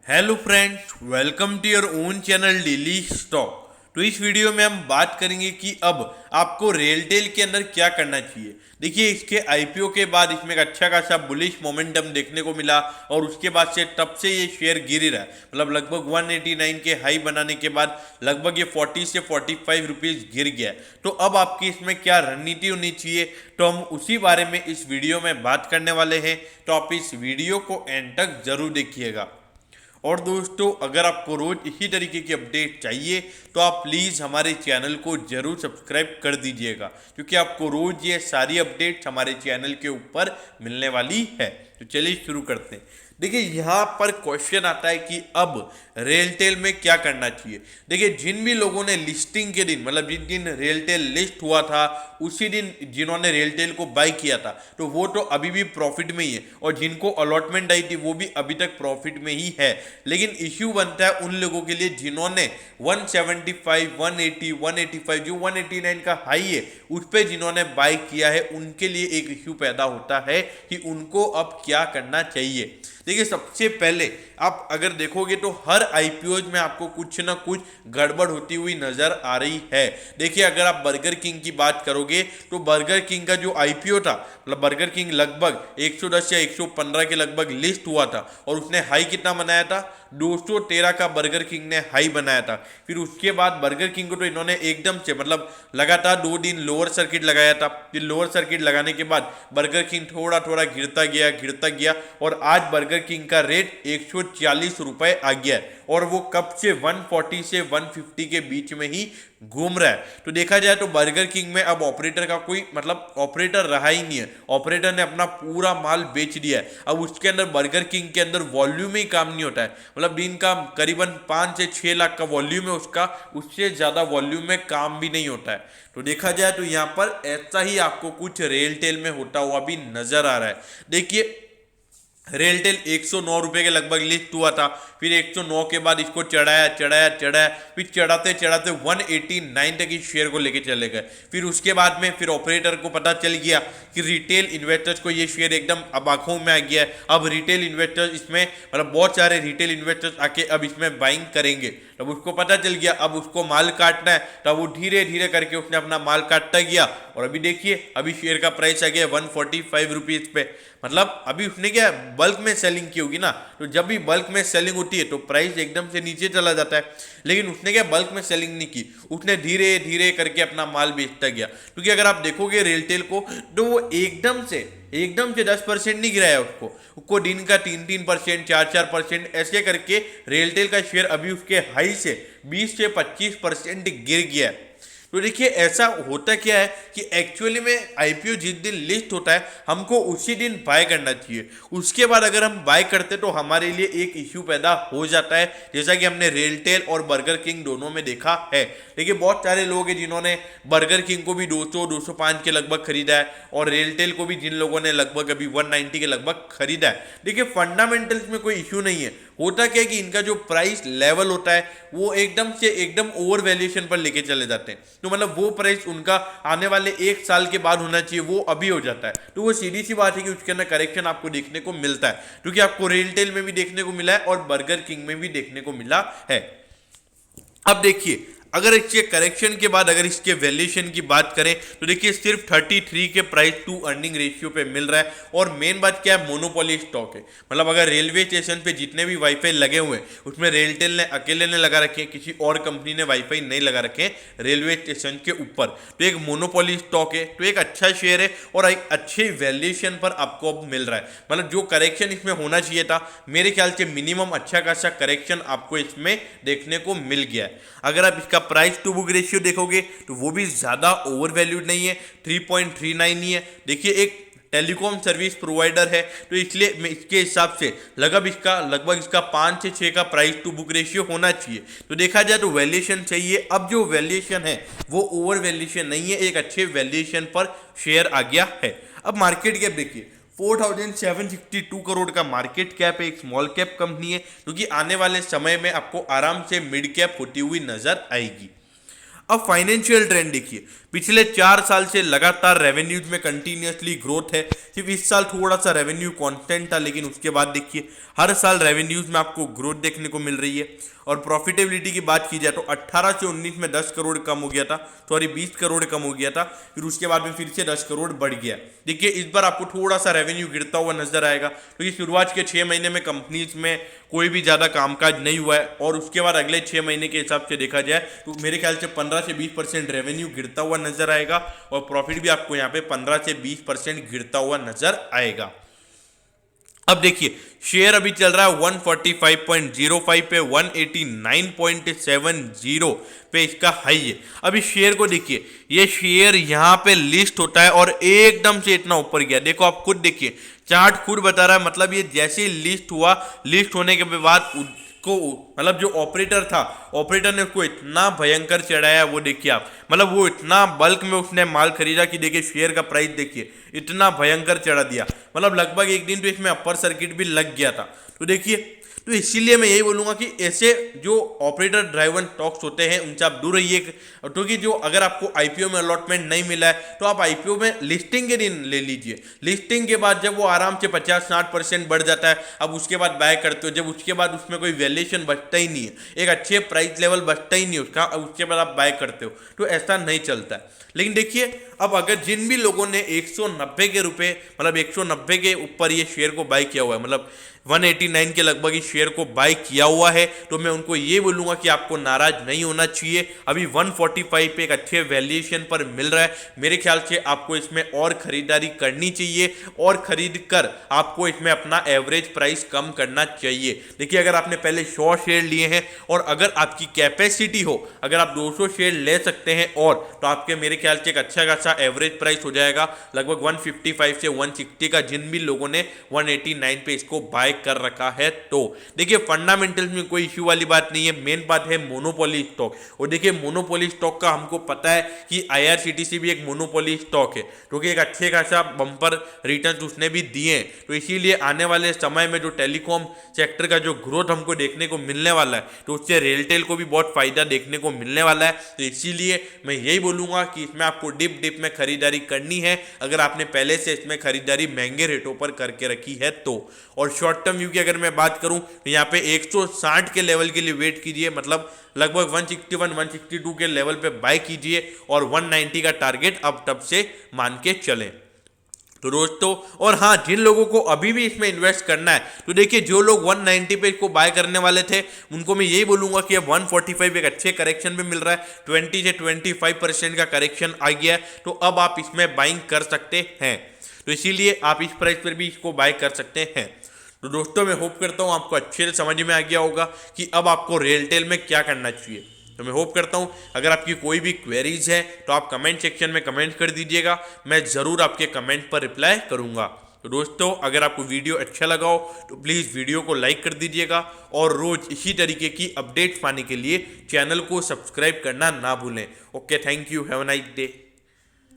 Hello friends, welcome to your own channel daily stock. तो इस video में हम बात करेंगे कि अब आपको रेलटेल के अंदर क्या करना चाहिए। देखिए, इसके आईपीओ के बाद इसमें एक अच्छा खासा बुलिश मोमेंटम देखने को मिला और उसके बाद से तब से ये शेयर गिर ही रहा है। मतलब लगभग 189 के हाई बनाने के बाद लगभग ये 40 से 45 रुपीज गिर गया है। तो अब आपकी इसमें क्या रणनीति होनी चाहिए, तो हम उसी बारे में इस वीडियो में बात करने वाले हैं। तो आप इस वीडियो को एंड तक जरूर देखिएगा। और दोस्तों, अगर आपको रोज इसी तरीके की अपडेट चाहिए तो आप प्लीज़ हमारे चैनल को जरूर सब्सक्राइब कर दीजिएगा, क्योंकि आपको रोज ये सारी अपडेट्स हमारे चैनल के ऊपर मिलने वाली है। तो चलिए शुरू करते हैं। देखिए, यहाँ पर क्वेश्चन आता है कि अब रेलटेल में क्या करना चाहिए। देखिए, जिन भी लोगों ने लिस्टिंग के दिन, मतलब जिस दिन रेलटेल लिस्ट हुआ था उसी दिन जिन्होंने रेलटेल को बाय किया था, तो वो तो अभी भी प्रॉफिट में ही है, और जिनको अलॉटमेंट आई थी वो भी अभी तक प्रॉफिट में ही है। लेकिन इश्यू बनता है उन लोगों के लिए जिन्होंने 175, 180, 185 जो 189 का हाई है उस पर जिन्होंने बाय किया है, उनके लिए एक इश्यू पैदा होता है कि उनको अब क्या करना चाहिए। देखिए, सबसे पहले आप अगर देखोगे तो हर आईपीओज में आपको कुछ ना कुछ गड़बड़ होती हुई नजर आ रही है। देखिए, अगर आप बर्गर किंग की बात करोगे तो बर्गर किंग का जो आईपीओ था, मतलब बर्गर किंग लगभग 110 या 115 के लगभग लिस्ट हुआ था और उसने हाई कितना बनाया था, 213 का बर्गर किंग ने हाई बनाया था। फिर उसके बाद बर्गर किंग को तो इन्होंने एकदम से, मतलब लगातार 2 दिन लोअर सर्किट लगाया था। फिर लोअर सर्किट लगाने के बाद बर्गर किंग थोड़ा थोड़ा गिरता गया और आज बर्गर किंग का रेट 140 रुपए आ गया है और वो कब से 140 से 150 के बीच में ही घूम रहा है। तो देखा जाए तो बर्गर किंग में अब ऑपरेटर का कोई, मतलब ऑपरेटर रहा ही नहीं है। ऑपरेटर ने अपना पूरा माल बेच दिया है। अब उसके अंदर बर्गर किंग के अंदर वॉल्यूम ही काम नहीं होता है। मतलब दिन का करीबन 5 से 6 लाख का वॉल्यूम है उसका, उससे ज्यादा वॉल्यूम में काम भी नहीं होता है। तो देखा जाए तो यहाँ पर ऐसा ही आपको कुछ रेलटेल में होता हुआ भी नजर आ रहा है। देखिए, रेलटेल 109 रुपए के लगभग लिस्ट हुआ था, फिर 109 के बाद इसको चढ़ाया, फिर चढ़ाते चढ़ाते 189 तक इस शेयर को लेके चले गए। फिर उसके बाद में फिर ऑपरेटर को पता चल गया कि रिटेल इन्वेस्टर्स को ये शेयर एकदम अब आंखों में आ गया है। अब रिटेल इन्वेस्टर्स इसमें, मतलब बहुत सारे रिटेल इन्वेस्टर्स आके अब इसमें बाइंग करेंगे। तब उसको पता चल गया अब उसको माल काटना है, तब वो धीरे धीरे करके उसने अपना माल काटता गया और अभी देखिए, अभी शेयर का प्राइस आ गया 145 रुपीज पे। मतलब अभी उसने क्या बल्क में सेलिंग की होगी ना, तो जब भी बल्क में सेलिंग होती है तो प्राइस एकदम से नीचे चला जाता है। लेकिन उसने क्या बल्क में सेलिंग नहीं की, उसने धीरे धीरे करके अपना माल बेचता गया। क्योंकि अगर आप देखोगे रेलटेल को तो वो एकदम से 10% नहीं गिराया उसको दिन का 3% 4% ऐसे करके रेलटेल का शेयर अभी उसके हाई से 20 से 25% गिर गया। तो देखिए, ऐसा होता क्या है कि एक्चुअली में आईपीओ जिस दिन लिस्ट होता है हमको उसी दिन बाय करना चाहिए। उसके बाद अगर हम बाय करते तो हमारे लिए एक इश्यू पैदा हो जाता है, जैसा कि हमने रेलटेल और बर्गर किंग दोनों में देखा है। देखिए, बहुत सारे लोग हैं जिन्होंने बर्गर किंग को भी 200 205 के लगभग खरीदा है और रेलटेल को भी जिन लोगों ने लगभग अभी 190 के लगभग खरीदा है। देखिए, फंडामेंटल्स में कोई इश्यू नहीं है। होता क्या है कि इनका जो प्राइस लेवल होता है वो एकदम ओवर वैल्यूएशन पर लेके चले जाते हैं। तो मतलब वो प्राइस उनका आने वाले 1 साल के बाद होना चाहिए, वो अभी हो जाता है। तो वो सीधी सी बात है कि उसके अंदर करेक्शन आपको देखने को मिलता है, क्योंकि आपको रेलटेल में भी देखने को मिला है और बर्गर किंग में भी देखने को मिला है। अब देखिए, अगर इसके करेक्शन के बाद अगर इसके वैल्यूएशन की बात करें तो देखिए, सिर्फ 33 के प्राइस टू अर्निंग रेशियो पे मिल रहा है। और मेन बात क्या है, मोनोपोली स्टॉक है। मतलब अगर रेलवे स्टेशन पे जितने भी वाईफाई लगे हुए हैं उसमें रेलटेल ने अकेले ने लगा रखे हैं, किसी और कंपनी ने वाईफाई नहीं लगा रखे हैं रेलवे स्टेशन के ऊपर। तो एक मोनोपोली स्टॉक है, तो एक अच्छा शेयर है और एक अच्छे वैल्यूएशन पर आपको अब मिल रहा है। मतलब जो करेक्शन इसमें होना चाहिए था, मेरे ख्याल से मिनिमम अच्छा खासा करेक्शन आपको इसमें देखने को मिल गया है। अगर आप इसका प्राइस टू बुक रेशियो देखोगे तो वो भी ज्यादा ओवर वैल्यूड नहीं है, 3.39 ही है। देखिए, एक टेलीकॉम सर्विस प्रोवाइडर है तो इसलिए मैं इसके हिसाब से लगभग इसका 5 से 6 का प्राइस टू बुक रेशियो होना चाहिए। तो देखा जाए तो वैल्यूएशन चाहिए। अब जो वैल्यूएशन है वो ओवर वैल्यूएशन नहीं है, एक अच्छे वैल्यूएशन पर शेयर आ गया है। अब मार्केट कैप देखिए, 4762 करोड़ का मार्केट कैप है, एक स्मॉल कैप कंपनी है, क्योंकि आने वाले समय में आपको आराम से मिड कैप होती हुई नजर आएगी। अब फाइनेंशियल ट्रेंड देखिए, पिछले 4 साल से लगातार रेवेन्यूज में कंटिन्यूसली ग्रोथ है। सिर्फ इस साल थोड़ा सा रेवेन्यू कांस्टेंट था, लेकिन उसके बाद देखिए हर साल रेवेन्यूज में आपको ग्रोथ देखने को मिल रही है। और प्रॉफिटेबिलिटी की बात की जाए तो 18 से 19 में 10 करोड़ कम हो गया था, सॉरी 20 करोड़ कम हो गया था, फिर उसके बाद में फिर से 10 करोड़ बढ़ गया। देखिए इस बार आपको थोड़ा सा रेवेन्यू गिरता हुआ नजर आएगा, क्योंकि शुरुआत के 6 महीने में कंपनीज में कोई भी ज़्यादा कामकाज नहीं हुआ है, और उसके बाद अगले 6 महीने के हिसाब से देखा जाए तो मेरे ख्याल से 15 से 20% रेवेन्यू गिरता हुआ नजर आएगा, और प्रॉफिट भी आपको यहाँ पे 15 से 20% गिरता हुआ नजर आएगा। अब देखिए शेयर अभी चल रहा है 145.05 पे, 189.70 पे इसका हाई है। अब इस शेयर को देखिए, ये शेयर यहाँ पे लिस्ट होता है और एकदम से इतना ऊपर गया। देखो आप खुद देखिए, चार्ट खुद बता रहा है, मतलब ये जैसे ही लिस्ट हुआ, लिस्ट होने के बाद को मतलब जो ऑपरेटर था, ऑपरेटर ने उसको इतना भयंकर चढ़ाया, वो देखिए आप, मतलब वो इतना बल्क में उसने माल खरीदा कि देखिए शेयर का प्राइस देखिए इतना भयंकर चढ़ा दिया, मतलब लगभग एक दिन तो इसमें अपर सर्किट भी लग गया था। तो देखिए, तो इसीलिए मैं यही बोलूंगा कि ऐसे जो ऑपरेटर ड्राइवन स्टॉक्स होते हैं उनसे आप दूर रहिए, क्योंकि जो अगर आपको आईपीओ में अलॉटमेंट नहीं मिला है तो आप आईपीओ में लिस्टिंग के दिन ले लीजिए। लिस्टिंग के बाद जब वो आराम से 50-60% बढ़ जाता है, अब उसके बाद बाय करते हो, जब उसके बाद उसमें कोई वैल्यूएशन बचता ही नहीं है, एक अच्छे प्राइस लेवल बचता ही नहीं उसका, उसके बाद आप बाय करते हो, तो ऐसा नहीं चलता है। लेकिन देखिए अब अगर जिन भी लोगों ने 190 के रुपए, मतलब 190 के ऊपर ये शेयर को बाय किया हुआ है, मतलब 189 के लगभग इस शेयर को बाय किया हुआ है, तो मैं उनको ये बोलूंगा कि आपको नाराज नहीं होना चाहिए। अभी 145 पे एक अच्छे वैल्यूएशन पर मिल रहा है, मेरे ख्याल से आपको इसमें और खरीदारी करनी चाहिए, और खरीद कर आपको इसमें अपना एवरेज प्राइस कम करना चाहिए। देखिए अगर आपने पहले 100 शेयर लिए हैं और अगर आपकी कैपेसिटी हो, अगर आप 200 शेयर ले सकते हैं और, तो आपके मेरे ख्याल से एक अच्छा खासा एवरेज प्राइस हो जाएगा लगभग 155 से 160 का, जिन भी लोगों ने 189 पे इसको बाय कर रखा है। तो देखिए फंडामेंटल्स में कोई इश्यू वाली बात नहीं है, मेन बात है मोनोपोली स्टॉक। और देखिए मोनोपोली स्टॉक का हमको पता है कि आईआरसीटीसी भी एक मोनोपोली स्टॉक है, क्योंकि एक अच्छे खासा बम्पर रिटर्न उसने भी दिए हैं। तो इसीलिए आने वाले समय में जो टेलीकॉम सेक्टर का जो ग्रोथ हमको देखने को मिलने वाला है, तो उससे रेलटेल को भी बहुत फायदा देखने को मिलने वाला है। तो इसीलिए मैं यही बोलूंगा कि इसमें आपको डिप में खरीदारी करनी है, अगर आपने पहले से इसमें खरीदारी महंगे रेटों पर करके रखी है तो। और शॉर्ट टर्म व्यू की अगर मैं बात करूं तो यहाँ पे 160 के लेवल के लिए वेट कीजिए, मतलब लगभग 161-162 के लेवल पे बाय कीजिए, और 190 का टारगेट अब तब से मान के चलें। तो दोस्तों, और हाँ, जिन लोगों को अभी भी इसमें इन्वेस्ट करना है, तो देखिए जो लोग 190 पे इसको बाय करने वाले थे उनको मैं यही बोलूंगा कि अब 145 एक अच्छे करेक्शन पे मिल रहा है, 20 से 25% का करेक्शन आ गया है, तो अब आप इसमें बाइंग कर सकते हैं। तो इसीलिए आप इस प्राइस पर भी इसको बाय कर सकते हैं। तो दोस्तों मैं होप करता हूँ आपको अच्छे से समझ में आ गया होगा कि अब आपको रेलटेल में क्या करना चाहिए। तो मैं होप करता हूँ अगर आपकी कोई भी क्वेरीज है तो आप कमेंट सेक्शन में कमेंट कर दीजिएगा, मैं ज़रूर आपके कमेंट पर रिप्लाई करूँगा। तो दोस्तों अगर आपको वीडियो अच्छा लगा हो तो प्लीज़ वीडियो को लाइक कर दीजिएगा, और रोज़ इसी तरीके की अपडेट्स पाने के लिए चैनल को सब्सक्राइब करना ना भूलें। Okay, thank you, have a nice day.